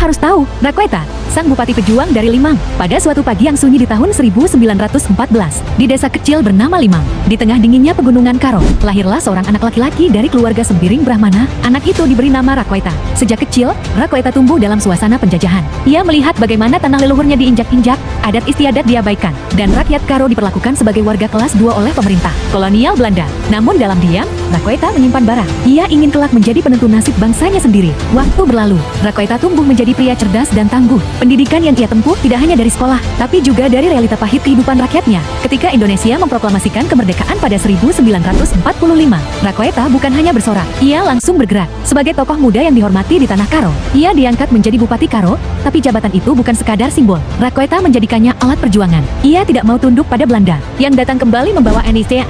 harus tahu, Rakweta, sang bupati pejuang dari Limang, pada suatu pagi yang sunyi di tahun 1914, di desa kecil bernama Limang, di tengah dinginnya pegunungan Karo, lahirlah seorang anak laki-laki dari keluarga sembiring Brahmana. Anak itu diberi nama Rakweta. Sejak kecil, Rakweta tumbuh dalam suasana penjajahan. Ia melihat bagaimana tanah leluhurnya diinjak-injak, adat istiadat diabaikan, dan rakyat Karo diperlakukan sebagai warga kelas 2 oleh pemerintah kolonial Belanda. Namun dalam diam, Rakweta menyimpan bara. Ia ingin kelak menjadi penentu nasib bangsanya sendiri. Waktu berlalu, Rakweta tumbuh menjadi pria cerdas dan tangguh. Pendidikan yang ia tempuh tidak hanya dari sekolah, tapi juga dari realita pahit kehidupan rakyatnya. Ketika Indonesia memproklamasikan kemerdekaan pada 1945, Rakweta bukan hanya bersorak, ia langsung bergerak. Sebagai tokoh muda yang dihormati di tanah Karo, ia diangkat menjadi Bupati Karo, tapi jabatan itu bukan sekadar simbol. Rakweta menjadikannya alat perjuangan. Ia tidak mau tunduk pada Belanda, yang datang kembali membawa NICA.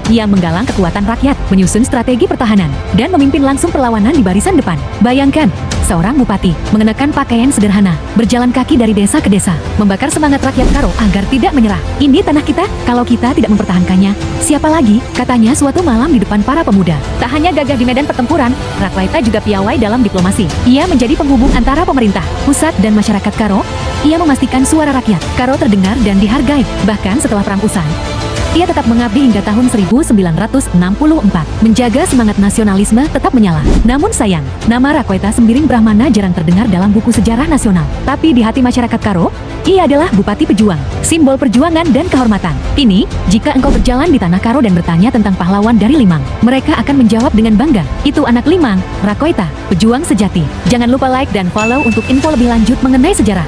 Ia menggalang kekuatan rakyat, menyusun strategi pertahanan, dan memimpin langsung perlawanan di barisan depan. Bayangkan, seorang bupati mengenakan pakaian sederhana, berjalan kaki dari desa ke desa, membakar semangat rakyat Karo agar tidak menyerah. Ini tanah kita, kalau kita tidak mempertahankannya, siapa lagi? Katanya suatu malam di depan para pemuda. Tak hanya gagah di medan pertempuran, Rakweta juga piawai dalam diplomasi. Ia menjadi penghubung antara pemerintah, pusat, dan masyarakat Karo. Ia memastikan suara rakyat Karo terdengar dan dihargai. Bahkan setelah perang usai, ia tetap mengabdi hingga tahun 1964, menjaga semangat nasionalisme tetap menyala. Namun sayang, nama Rakweta Sembiring Brahmana jarang terdengar dalam buku sejarah nasional. Tapi di hati masyarakat Karo, ia adalah bupati pejuang, simbol perjuangan dan kehormatan. Kini, jika engkau berjalan di tanah Karo dan bertanya tentang pahlawan dari Limang, mereka akan menjawab dengan bangga, itu anak Limang, Rakweta, pejuang sejati. Jangan lupa like dan follow untuk info lebih lanjut mengenai sejarah.